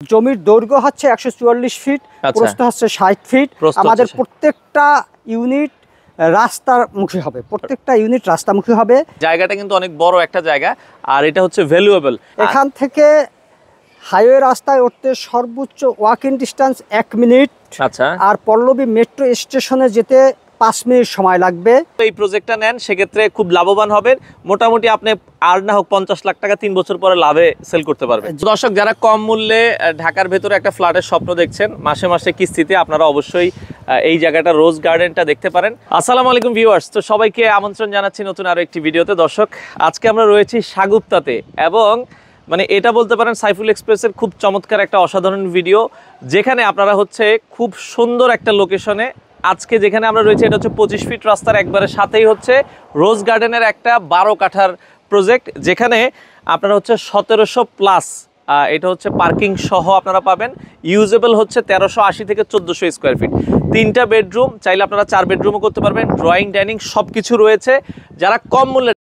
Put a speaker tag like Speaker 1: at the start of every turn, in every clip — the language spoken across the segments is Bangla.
Speaker 1: জমির দৈর্ঘ্য হচ্ছে 144 ফিট, প্রস্থ হচ্ছে 60 ফিট। আমাদের প্রত্যেকটা ইউনিট রাস্তামুখী হবে, প্রত্যেকটা ইউনিট রাস্তামুখী হবে।
Speaker 2: জায়গাটা কিন্তু অনেক বড় একটা জায়গা, আর এটা হচ্ছে ভ্যালুয়েবল।
Speaker 1: এখান থেকে হাইওয়ে রাস্তায় উঠতে সর্বোচ্চ ওয়াকিং ডিস্টেন্স 1 মিনিট।
Speaker 2: আচ্ছা,
Speaker 1: আর পল্লবী মেট্রো স্টেশনে যেতে 5 মিনিট সময় লাগবে।
Speaker 2: এই প্রজেক্টটা নেন, সেক্ষেত্রে খুব লাভবান হবেন। মোটামুটি আপনি আর না হোক 50 লাখ টাকা 3 বছর পরে লাভে সেল করতে পারবেন। দর্শক, যারা কম মূল্যে ঢাকার ভেতরে একটা ফ্ল্যাটের স্বপ্ন দেখছেন মাসে মাসে কিস্তিতে, আপনারা অবশ্যই এই জায়গাটা রোজ গার্ডেনটা দেখতে পারেন। আসসালামু আলাইকুম ভিউয়ার্স, তো সবাইকে আমন্ত্রণ জানাচ্ছি নতুন আরো একটি ভিডিওতে। দর্শক, আজকে আমরা রয়েছি সাগুপ্তাতে, এবং মানে এটা বলতে পারেন সাইফুল এক্সপ্রেসের খুব চমৎকার একটা অসাধারণ ভিডিও, যেখানে আপনারা হচ্ছে খুব সুন্দর একটা লোকেশনে আজকে যেখানে আমরা রয়েছি, এটা হচ্ছে 25 ফিট রাস্তার একবারে সাথেই হচ্ছে রোজ গার্ডেনের একটা 12 কাঠার প্রজেক্ট, যেখানে আপনারা হচ্ছে 1700 প্লাস এটা হচ্ছে পার্কিং সহ আপনারা পাবেন। ইউজেবল হচ্ছে 1380 থেকে 1400 স্কোয়ার ফিট, 3টা বেডরুম, চাইলে আপনারা 4 বেডরুমও করতে পারবেন। ড্রয়িং, ডাইনিং সব কিছু রয়েছে। যারা কম মূল্যে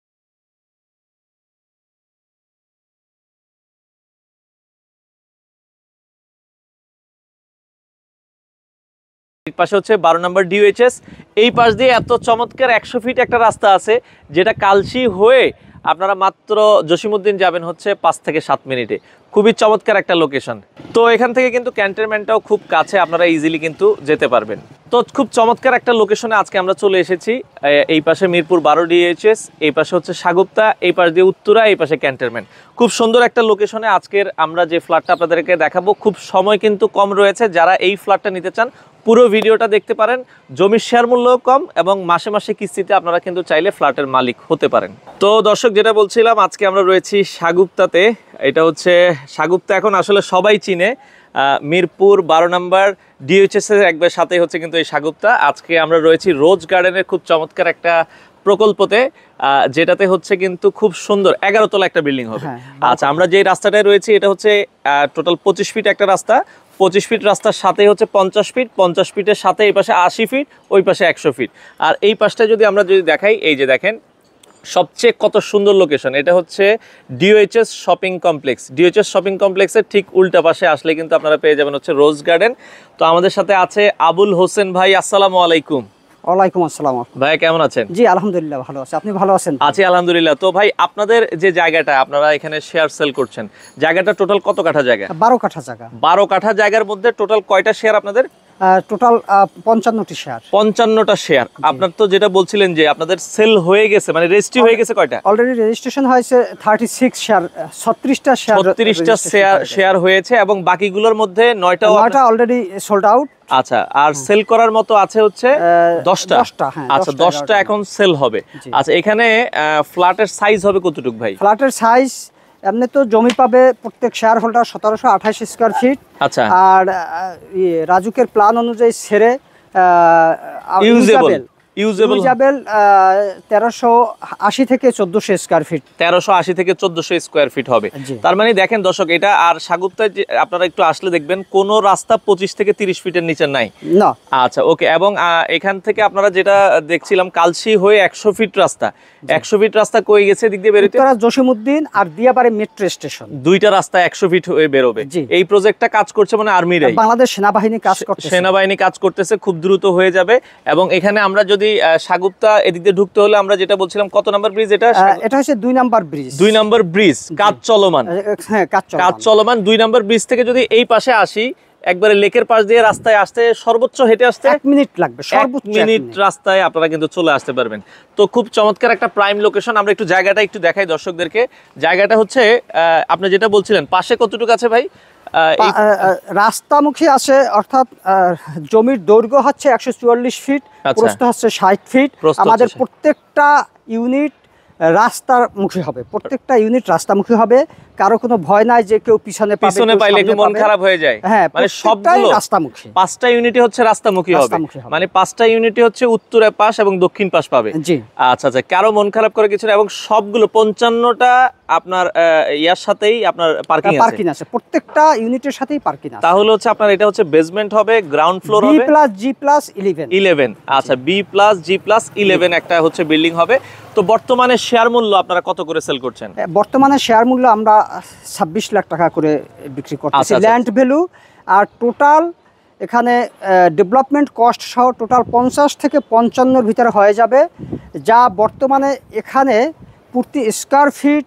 Speaker 2: পাশে হচ্ছে 12 নম্বর ডিউএইচএস, এই পাশ দিয়ে এত চমৎকার 100 ফিট একটা রাস্তা আছে, যেটা কালশি হয়ে আপনারা মাত্র জসিমউদ্দিন যাবেন হচ্ছে 5 থেকে 7 মিনিটে। খুবই চমৎকার একটা লোকেশন। তো এখান থেকে কিন্তু ক্যান্টনমেন্টটাও খুব কাছে, আপনারা ইজিলি কিন্তু যেতে পারবেন। তো খুব চমৎকার একটা লোকেশনে আজকে আমরা চলে এসেছি। এই পাশে মিরপুর 12 ডিএইচএস, এই পাশে হচ্ছে সাগুপ্তা, এই পাশ দিয়ে উত্তরা, এই পাশে ক্যান্টনমেন্ট। খুব সুন্দর একটা লোকেশনে আজকের আমরা যে ফ্ল্যাটটা আপনাদেরকে দেখাবো, খুব সময় কিন্তু কম রয়েছে। যারা এই ফ্ল্যাটটা নিতে চান পুরো ভিডিওটা দেখতে পারেন। জমির শেয়ার মূল্যও কম, এবং মাসে মাসে কিস্তিতে আপনারা কিন্তু চাইলে ফ্ল্যাটের মালিক হতে পারেন। তো দর্শক, যেটা বলছিলাম, আজকে আমরা রয়েছি সাগুপ্তাতে। এটা হচ্ছে সাগুপ্তা, এখন আসলে সবাই চিনে মিরপুর 12 নম্বর ডিএইচএস এর একবার সাথে হচ্ছে কিন্তু এই সাগুপ্তা। আজকে আমরা রয়েছি রোজ গার্ডেনের খুব চমৎকার একটা প্রকল্পতে, যেটাতে হচ্ছে কিন্তু খুব সুন্দর 11 তলা একটা বিল্ডিং হবে। আচ্ছা, আমরা যে রাস্তাটায় রয়েছি এটা হচ্ছে টোটাল 25 ফিট একটা রাস্তা। 25 ফিট রাস্তার সাথে হচ্ছে 50 ফিট, 50 ফিটের সাথে এই পাশে 80 ফিট, ওই পাশে 100 ফিট। আর এই পাশটা যদি আমরা দেখাই, এই যে দেখেন সবচেয়ে কত সুন্দর লোকেশন। এটা হচ্ছে DOHS shopping complex. DOHS shopping কমপ্লেক্সের ঠিক উল্টা পাশে আসলে কিন্তু আপনারা পেয়ে যাবেন হচ্ছে রোজ গার্ডেন। তো আমাদের সাথে আছে আবুল হোসেন ভাই। আসসালামু আলাইকুম।
Speaker 1: ওয়ালাইকুম আসসালাম
Speaker 2: ভাই, কেমন আছেন?
Speaker 1: জি আলহামদুলিল্লাহ ভালো আছি, আপনি ভালো আছেন?
Speaker 2: আছি আলহামদুলিল্লাহ। তো ভাই, আপনাদের যে জায়গাটা আপনারা এখানে শেয়ার সেল করছেন, জায়গাটা টোটাল কত কাঠা জায়গা?
Speaker 1: 12 কাঠা জায়গা।
Speaker 2: 12 কাঠা জায়গার মধ্যে টোটাল কয়টা শেয়ার আপনাদের?
Speaker 1: টোটাল 55টি শেয়ার।
Speaker 2: 55টা শেয়ার। আপনার তো যেটা বলছিলেন যে আপনাদের সেল হয়ে গেছে, মানে রেজিস্ট্রি হয়ে গেছে কয়টা?
Speaker 1: অলরেডি রেজিস্ট্রেশন হয়েছে 36 শেয়ার, 36টা
Speaker 2: শেয়ার হয়েছে, এবং বাকিগুলোর মধ্যে 9টা
Speaker 1: অলরেডি সোল্ড আউট।
Speaker 2: আচ্ছা, আর সেল করার মতো আছে হচ্ছে 10টা। আচ্ছা, 10টা এখন সেল হবে। আচ্ছা, এখানে ফ্ল্যাটের সাইজ হবে কতটুকু ভাই?
Speaker 1: ফ্ল্যাটের সাইজ এমনি তো জমি পাবে প্রত্যেক শেয়ার হোল্ডার 1728 স্কোয়ার ফিট।
Speaker 2: আচ্ছা,
Speaker 1: আর রাজুকের প্ল্যান অনুযায়ী ছেড়ে ইউজেবল 1380 থেকে 1400 স্কোয়ার ফিট।
Speaker 2: 1380 থেকে 1400 স্কোয়ার ফিট হবে। তার মানে দেখেন দর্শক, এটা আর সাগুপ্তায় আপনারা একটু আসলে দেখবেন কোন রাস্তা 25 থেকে 30 ফিটের নিচে নাই
Speaker 1: না।
Speaker 2: আচ্ছা, ওকে। এবং এখান থেকে আপনারা যেটা দেখছিলাম, কালশি হয়ে 100 ফিট রাস্তা। 100 ফিট রাস্তা কই গেছে দিক দিয়ে বেরোতে?
Speaker 1: জসিমউদ্দিন আর দিয়াবাড়ি মেট্রো স্টেশন,
Speaker 2: দুইটা রাস্তা 100 ফিট হয়ে বেরোবে। এই প্রজেক্টটা কাজ করছে মানে আর্মিরাই,
Speaker 1: বাংলাদেশ সেনাবাহিনী কাজ করতেছে,
Speaker 2: খুব দ্রুত হয়ে যাবে। এবং এখানে আমরা যদি সাগুপ্তা এদিক দিয়ে ঢুকতে হলে আমরা যেটা বলছিলাম, কত নাম্বার ব্রিজ এটা?
Speaker 1: এটা হচ্ছে 2 নাম্বার ব্রিজ।
Speaker 2: 2 নাম্বার ব্রিজ, কাজ চলমান।
Speaker 1: হ্যাঁ, কাজ
Speaker 2: চলমান। 2 নাম্বার ব্রিজ থেকে যদি এই পাশে আসি, একবারে লেকের পাশ দিয়ে রাস্তায় আসতে সর্বোচ্চ হেঁটে আসতে
Speaker 1: 1 মিনিট লাগবে, সর্বোচ্চ
Speaker 2: 1 মিনিট রাস্তায় আপনারা কিন্তু চলে আসতে পারবেন। তো খুব চমৎকার একটা প্রাইম লোকেশন। আমরা একটু জায়গাটা একটু দেখাই দর্শকদেরকে। জায়গাটা হচ্ছে আপনি যেটা বলছিলেন, পাশে কতটুকু আছে ভাই?
Speaker 1: রাস্তামুখী আছে, অর্থাৎ জমির দৈর্ঘ্য হচ্ছে 144 ফিট, প্রস্থ হচ্ছে 60 ফিট। আমাদের প্রত্যেকটা ইউনিট রাস্তামুখী হবে, প্রত্যেকটা ইউনিট রাস্তামুখী হবে। কারো কোনো ভয় নাই যে কেউ পিছনে পাইলে একটু মন খারাপ হয়ে যায়। হ্যাঁ, মানে সবগুলো রাস্তামুখী। 5টা ইউনিটই হচ্ছে রাস্তামুখী হবে, মানে 5টা ইউনিটই হচ্ছে উত্তরের পাশ এবং দক্ষিণ পাশ পাবে। জি, আচ্ছা আচ্ছা, কারো মন খারাপ করে কিছু না। এবং সবগুলো 55টা
Speaker 2: আপনার ইয়ার সাথেই আপনার পার্কিং
Speaker 1: আছে, প্রত্যেকটা ইউনিটের সাথেই পার্কিং আছে।
Speaker 2: তাহলে হচ্ছে আপনার এটা হচ্ছে বেসমেন্ট হবে, গ্রাউন্ড ফ্লোর হবে,
Speaker 1: B+G+11।
Speaker 2: আচ্ছা, B+G+11 একটা হচ্ছে বিল্ডিং হবে। তো বর্তমানে শেয়ার মূল্য আপনারা কত করে সেল করছেন?
Speaker 1: বর্তমানে শেয়ার মূল্য আমরা 26 লাখ টাকা করে বিক্রি করতেছি ল্যান্ড ভ্যালু। আর টোটাল এখানে ডেভেলপমেন্ট কস্ট সহ টোটাল 50 থেকে 55 ভিতরে হয়ে যাবে, যা বর্তমানে এখানে প্রতি স্কয়ার ফিট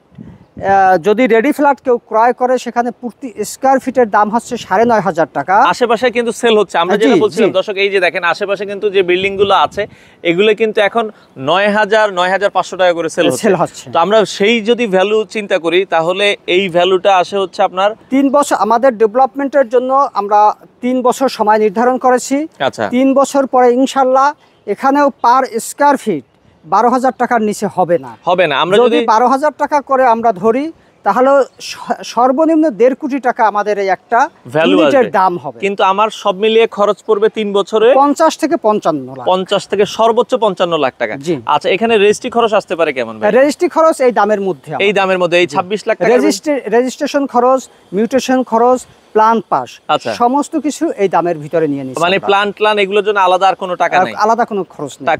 Speaker 1: যদি রেডি ফ্ল্যাট কেউ ক্রয় করে সেখানে প্রতি স্কয়ার ফিটের দাম হচ্ছে 9,500 টাকা।
Speaker 2: আশেপাশে কিন্তু সেল হচ্ছে, আমরা যেটা বলছিলাম দর্শক, এই যে দেখেন আশেপাশে কিন্তু যে বিল্ডিং গুলো আছে এগুলো কিন্তু এখন 9,500 টাকা করে সেল হচ্ছে। তো আমরা সেই যদি ভ্যালু চিন্তা করি তাহলে এই ভ্যালুটা আসে হচ্ছে আপনার
Speaker 1: 3 বছর আমাদের ডেভেলপমেন্টের জন্য আমরা 3 বছর সময় নির্ধারণ করেছি।
Speaker 2: আচ্ছা,
Speaker 1: 3 বছর পরে ইনশাল্লাহ এখানেও পার স্কয়ার ফিট 12,000 টাকার নিচে হবে না। আমরা যদি 12,000 টাকা করে আমরা ধরি তাহলে সর্বনিম্ন 1.5 কোটি টাকা আমাদের এই একটা ইউনিটের দাম হবে।
Speaker 2: কিন্তু আমার সব মিলিয়ে খরচ পড়বে 3 বছরে
Speaker 1: 50 থেকে 55 লাখ,
Speaker 2: 50 থেকে সর্বোচ্চ 55 লাখ টাকা। আচ্ছা, এখানে রেজিস্ট্রি খরচ আসতে পারে কেমন ভাই?
Speaker 1: রেজিস্ট্রি খরচ এই দামের মধ্যে,
Speaker 2: এই 26 লাখ টাকা
Speaker 1: রেজিস্ট্রেশন খরচ, মিউটেশন খরচ, প্ল্যান পাস, সমস্ত কিছু এই দামের ভিতরে নিয়ে নিচ্ছি।
Speaker 2: মানে প্ল্যান এগুলোর জন্য আলাদা আর কোনো টাকা নাই,
Speaker 1: আলাদা কোনো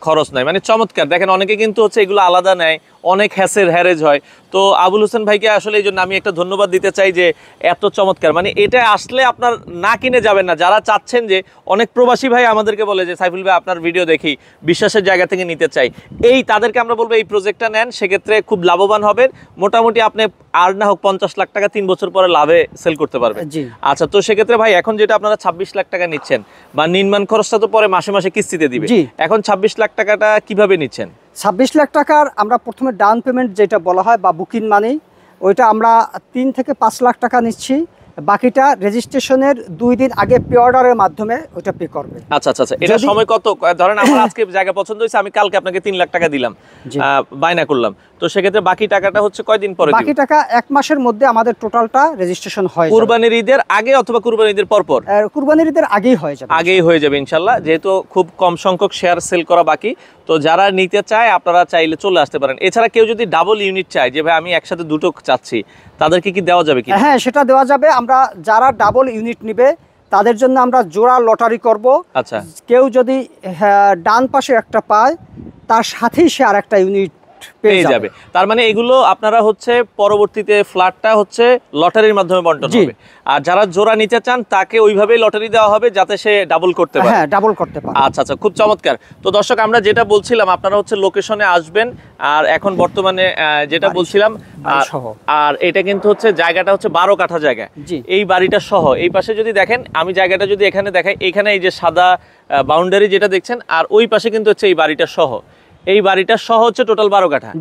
Speaker 1: খরচ নাই।
Speaker 2: মানে চমৎকার। দেখেন অনেকে কিন্তু হচ্ছে এগুলো আলাদা নেয়, অনেক হ্যারেজ হয়। তো আবুল হোসেন ভাইকে আসলে এই জন্য আমি একটা ধন্যবাদ দিতে চাই যে এত চমৎকার, মানে এটা আসলে আপনার না কিনে যাবেন না। যারা চাচ্ছেন যে, অনেক প্রবাসী ভাই আমাদেরকে বলে যে সাইফুল ভাই আপনার ভিডিও দেখি, বিশ্বাসের জায়গা থেকে নিতে চাই, তাদেরকে আমরা বলবো এই প্রজেক্টটা নেন, সেক্ষেত্রে খুব লাভবান হবেন। মোটামুটি আপনি আর না হোক 50 লাখ টাকা 3 বছর পরে লাভে সেল করতে পারবেন। আচ্ছা, তো সেক্ষেত্রে ভাই এখন যেটা আপনারা 26 লাখ টাকা নিচ্ছেন, বা নির্মাণ খরচটা তো পরে মাসে মাসে কিস্তিতে দিবে, এখন 26 লাখ টাকাটা কিভাবে নিচ্ছেন?
Speaker 1: 26 লাখ টাকার আমরা প্রথমে ডাউন পেমেন্ট যেটা বলা হয় বা বুকিং মানি, ওইটা আমরা 3 থেকে 5 লাখ টাকা নিচ্ছি। বাকিটা রেজিস্ট্রেশনের 2 দিন আগে পে অর্ডারের মাধ্যমে ওটা পে করবে।
Speaker 2: আচ্ছা, এটা সময় কত? ধরেন আমার আজকে জায়গা পছন্দ হয়েছে, আমি কালকে আপনাকে 3 লাখ টাকা দিলাম, বায়না করলাম, তো সেক্ষেত্রে বাকি টাকাটা হচ্ছে কয়দিন পরে?
Speaker 1: বাকি টাকা 1 মাসের মধ্যে আমাদের টোটালটা রেজিস্ট্রেশন হয়।
Speaker 2: কুরবানির ঈদের আগে অথবা কুরবানির ঈদের পর?
Speaker 1: কুরবানির ঈদের আগেই হয়ে যাবে
Speaker 2: ইনশাল্লাহ, যেহেতু খুব কম সংখ্যক শেয়ার সেল করা বাকি। তো যারা নিতে চায় আপনারা চাইলে চলে আসতে পারেন। এছাড়া কেউ যদি ডাবল ইউনিট চায়, যে ভাই আমি একসাথে দুটো চাচ্ছি, তাদেরকে কি দেওয়া যাবে কি?
Speaker 1: হ্যাঁ, সেটা দেওয়া যাবে। আমরা যারা ডাবল ইউনিট নিবে তাদের জন্য আমরা জোড়া লটারি করব।
Speaker 2: আচ্ছা,
Speaker 1: কেউ যদি ডান পাশে একটা পায়, তার সাথেই সে আর একটা ইউনিট পেয়ে যাবে।
Speaker 2: তার মানে এগুলো আপনারা হচ্ছে পরবর্তীতে ফ্ল্যাটটা হচ্ছে লটারির মাধ্যমে বন্টন হবে। আর যারা জোড়া নিতে চান তাকে ওইভাবেই লটারি দেওয়া হবে, যাতে সে ডাবল করতে পারে।
Speaker 1: হ্যাঁ, ডাবল করতে পারে।
Speaker 2: আচ্ছা, খুব চমৎকার। তো দর্শক, আমরা যেটা বলছিলাম, আপনারা হচ্ছে লোকেশনে আসবেন। আর এখন বর্তমানে যেটা বলছিলাম, আর এটা কিন্তু হচ্ছে জায়গাটা হচ্ছে 12 কাঠা জায়গা, এই বাড়িটা সহ। এই পাশে যদি দেখেন, আমি জায়গাটা যদি এখানে দেখাই, এখানে এই যে সাদা বাউন্ডারি যেটা দেখছেন, আর ওই পাশে কিন্তু হচ্ছে এই বাড়িটা সহ, এই বাড়িটা সহ হচ্ছে টোটাল 12 কাঠা।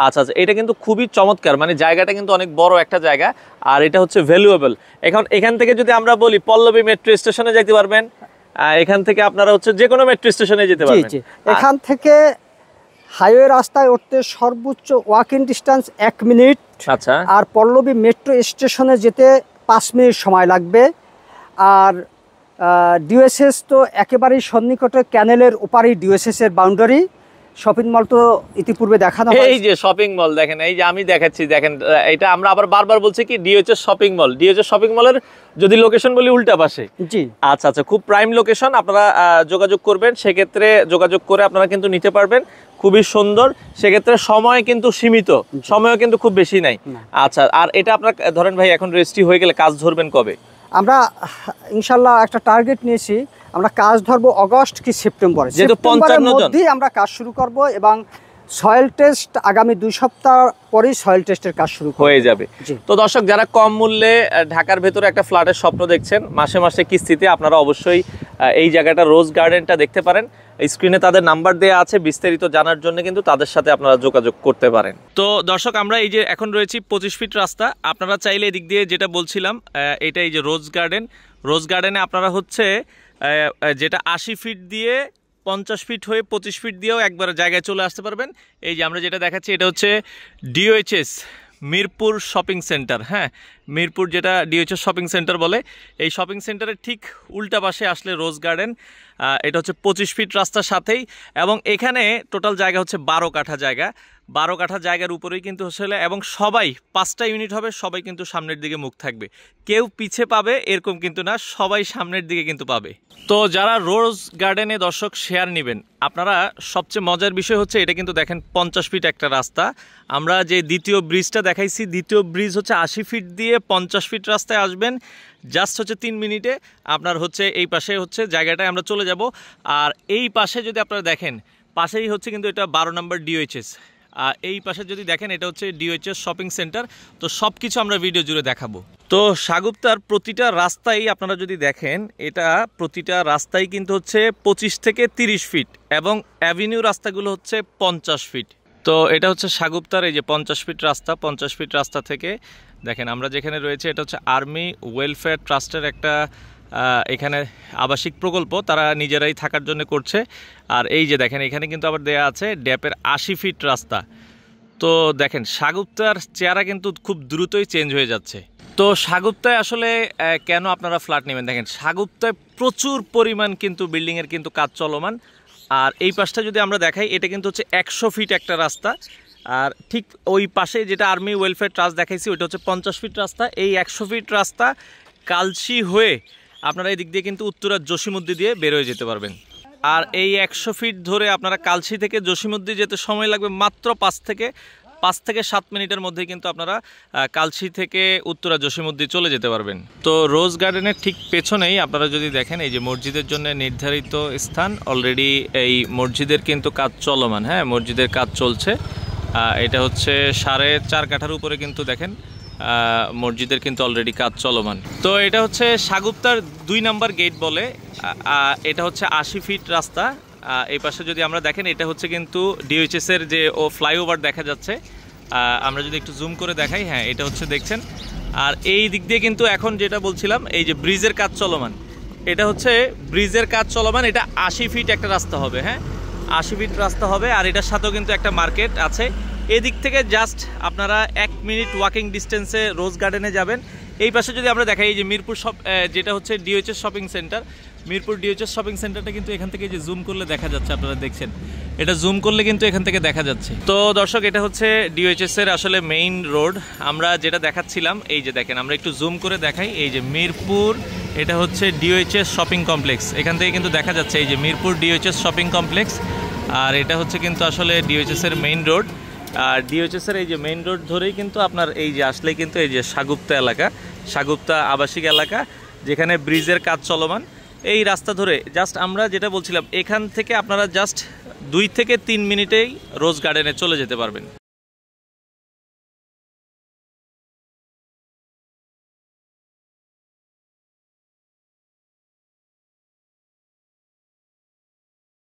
Speaker 2: আচ্ছা, এটা কিন্তু খুবই চমৎকার, মানে জায়গাটা কিন্তু অনেক বড় একটা জায়গা, আর এটা হচ্ছে ভ্যালুয়েবল। এখান থেকে যদি আমরা বলি, পল্লবী মেট্রো স্টেশনে যেতে পারবেন, এখান থেকে আপনারা হচ্ছে যে কোনো মেট্রো স্টেশনে যেতে পারবেন।
Speaker 1: এখান থেকে হাইওয়ে রাস্তায় উঠতে সর্বোচ্চ ওয়াকিং ডিস্টেন্স 1 মিনিট।
Speaker 2: আচ্ছা,
Speaker 1: আর পল্লবী মেট্রো স্টেশনে যেতে 5 মিনিট সময় লাগবে। আর ডিওএসএস তো একেবারেই সন্নিকটে, ক্যানেলের ওপারেই ডিওএসএস এর বাউন্ডারি। শপিং মল তো ইতিপূর্বে দেখানো হয়।
Speaker 2: এই যে শপিং মল দেখেন, এই যে আমি দেখাচ্ছি, দেখেন এটা আমরা আবার বারবার বলছি কি, DOHS shopping mall. DOHS shopping মলের যদি লোকেশন বলি উল্টা পাশে। আচ্ছা, খুব প্রাইম লোকেশন। আপনারা যোগাযোগ করবেন, সেক্ষেত্রে যোগাযোগ করে আপনারা কিন্তু নিতে পারবেন। খুবই সুন্দর। সেক্ষেত্রে সময় কিন্তু সীমিত, সময়ও কিন্তু খুব বেশি নাই। আচ্ছা, আর এটা আপনার ধরেন ভাই এখন রেজিস্ট্রি হয়ে গেলে কাজ ধরবেন কবে?
Speaker 1: আমরা ইনশাল্লাহ একটা টার্গেট নিয়েছি, আমরা কাজ ধরবো আগস্ট কি সেপ্টেম্বরে।
Speaker 2: যেহেতু 55 জন
Speaker 1: মধ্যেই আমরা কাজ শুরু করব, এবং সয়েল টেস্ট আগামী 2 সপ্তাহ পরেই সয়েল টেস্টের কাজ শুরু হয়ে যাবে।
Speaker 2: তো দর্শক, যারা কম মূল্যে ঢাকার ভেতরে একটা ফ্ল্যাটের স্বপ্ন দেখছেন, মাসে মাসে কিস্তিতে, আপনারা অবশ্যই এই জায়গাটা রোজ গার্ডেনটা দেখতে পারেন। স্ক্রিনে তাদের নাম্বার দেওয়া আছে, বিস্তারিত জানার জন্য কিন্তু তাদের সাথে আপনারা যোগাযোগ করতে পারেন। তো দর্শক, আমরা এই যে এখন রয়েছি 25 ফিট রাস্তা। আপনারা চাইলে এদিক দিয়ে, যেটা বলছিলাম, এটা এই যে রোজ গার্ডেনে আপনারা হচ্ছে যেটা 80 ফিট দিয়ে 50 ফিট হয়ে 25 ফিট দিয়েও একবার জায়গায় চলে আসতে পারবেন। এই যে আমরা যেটা দেখাচ্ছি, এটা হচ্ছে ডিওএইচএস মিরপুর শপিং সেন্টার। হ্যাঁ, মিরপুর যেটা ডিএইচএস শপিং সেন্টার বলে, এই শপিং সেন্টারের ঠিক উল্টা পাশে আসলে রোজ গার্ডেন। এটা হচ্ছে 25 ফিট রাস্তার সাথেই, এবং এখানে টোটাল জায়গা হচ্ছে 12 কাঠা জায়গা। 12 কাঠা জায়গার উপরেই কিন্তু আসলে, এবং সবাই 5টা ইউনিট হবে, সবাই কিন্তু সামনের দিকে মুখ থাকবে, কেউ পিছে পাবে এরকম কিন্তু না, সবাই সামনের দিকে কিন্তু পাবে। তো যারা রোজ গার্ডেনে দর্শক শেয়ার নেবেন, আপনারা সবচেয়ে মজার বিষয় হচ্ছে এটা কিন্তু দেখেন 50 ফিট একটা রাস্তা। আমরা যে দ্বিতীয় ব্রিজটা দেখাইছি, দ্বিতীয় ব্রিজ হচ্ছে 80 ফিট দিয়ে 50 ফিট রাস্তায় আসবেন, জাস্ট হচ্ছে 3 মিনিটে আপনার হচ্ছে এই পাশে হচ্ছে জায়গাটায় আমরা চলে যাব। আর এই পাশে যদি আপনারা দেখেন, পাশেই হচ্ছে কিন্তু এটা 12 নম্বর ডিওএইচএস। এই পাশে যদি দেখেন এটা হচ্ছে ডিওএইচএস শপিং সেন্টার। তো সব কিছু আমরা ভিডিও জুড়ে দেখাবো। তো সাগুপ্তার প্রতিটা রাস্তায় আপনারা যদি দেখেন, এটা প্রতিটা রাস্তায় কিন্তু হচ্ছে 25 থেকে 30 ফিট, এবং অ্যাভিনিউ রাস্তাগুলো হচ্ছে 50 ফিট। তো এটা হচ্ছে সাগুপ্তার এই যে 50 ফিট রাস্তা। 50 ফিট রাস্তা থেকে দেখেন আমরা যেখানে রয়েছে, এটা হচ্ছে আর্মি ওয়েলফেয়ার ট্রাস্টের একটা এখানে আবাসিক প্রকল্প, তারা নিজেরাই থাকার জন্য করছে। আর এই যে দেখেন এখানে কিন্তু আবার দেয়া আছে ড্যাপের 80 ফিট রাস্তা। তো দেখেন সাগুপ্তার চেহারা কিন্তু খুব দ্রুতই চেঞ্জ হয়ে যাচ্ছে। তো সাগুপ্তায় আসলে কেন আপনারা ফ্ল্যাট নেবেন, দেখেন সাগুপ্তায় প্রচুর পরিমাণ কিন্তু বিল্ডিংয়ের কিন্তু কাজ চলমান। আর এই পাশটা যদি আমরা দেখাই, এটা কিন্তু হচ্ছে 100 ফিট একটা রাস্তা। আর ঠিক ওই পাশে যেটা আর্মি ওয়েলফেয়ার ট্রাস্ট দেখাইছি, ওইটা হচ্ছে 50 ফিট রাস্তা। এই 100 ফিট রাস্তা কালশি হয়ে আপনারা এই দিক দিয়ে কিন্তু উত্তরা জসিমউদ্দি দিয়ে বের হয়ে যেতে পারবেন। আর এই 100 ফিট ধরে আপনারা কালশি থেকে জসিমউদ্দি যেতে সময় লাগবে মাত্র 5 থেকে 7 মিনিটের মধ্যে, কিন্তু আপনারা কালশি থেকে উত্তরা জসিমউদ্দি চলে যেতে পারবেন। তো রোজ গার্ডেনের ঠিক পেছনেই আপনারা যদি দেখেন, এই যে মসজিদের জন্য নির্ধারিত স্থান, অলরেডি এই মসজিদের কিন্তু কাজ চলমান। হ্যাঁ, মসজিদের কাজ চলছে। এটা হচ্ছে 4.5 কাঠার উপরে কিন্তু দেখেন মসজিদের কিন্তু অলরেডি কাজ চলমান। তো এটা হচ্ছে সাগুপ্তার 2 নাম্বার গেট বলে। এটা হচ্ছে 80 ফিট রাস্তা। এই পাশে যদি আমরা দেখেন, এটা হচ্ছে কিন্তু ডিওএইচএস এর যে ফ্লাইওভার দেখা যাচ্ছে। আমরা যদি একটু জুম করে দেখাই, হ্যাঁ এটা হচ্ছে দেখছেন। আর এই দিক দিয়ে কিন্তু এখন যেটা বলছিলাম, এই যে ব্রিজের কাজ চলমান, এটা হচ্ছে ব্রিজের কাজ চলমান। এটা 80 ফিট একটা রাস্তা হবে। হ্যাঁ, 80 ফিট রাস্তা হবে। আর এটার সাথেও কিন্তু একটা মার্কেট আছে। এদিক থেকে জাস্ট আপনারা 1 মিনিট ওয়াকিং ডিস্টেন্সে রোজ গার্ডেনে যাবেন। এই পাশে যদি আমরা দেখাই, এই যে মিরপুর যেটা হচ্ছে DOHS shopping centre, Mirpur DOHS shopping সেন্টারটা কিন্তু এখান থেকে যে জুম করলে দেখা যাচ্ছে, আপনারা দেখছেন এটা জুম করলে কিন্তু এখান থেকে দেখা যাচ্ছে। তো দর্শক, এটা হচ্ছে ডিওএইচএস এর আসলে মেইন রোড। আমরা যেটা দেখাচ্ছিলাম, এই যে দেখেন আমরা একটু জুম করে দেখাই, এই যে মিরপুর, এটা হচ্ছে ডিওএইচএস শপিং কমপ্লেক্স। এখান থেকে কিন্তু দেখা যাচ্ছে এই যে মিরপুর ডিওএইচএস শপিং কমপ্লেক্স। আর এটা হচ্ছে কিন্তু আসলে ডিওএইচএস এর মেইন রোড। আর ডিওএইচএস এর এই যে মেইন রোড ধরেই কিন্তু আপনার এই যে আসলেই কিন্তু এই যে সাগুপ্তা এলাকা, সাগুপ্তা আবাসিক এলাকা, যেখানে ব্রিজের কাজ চলমান। এই রাস্তা ধরে জাস্ট আমরা যেটা বলছিলাম, এখান থেকে আপনারা জাস্ট 2 থেকে 3 মিনিটেই রোজ গার্ডেনে চলে যেতে পারবেন।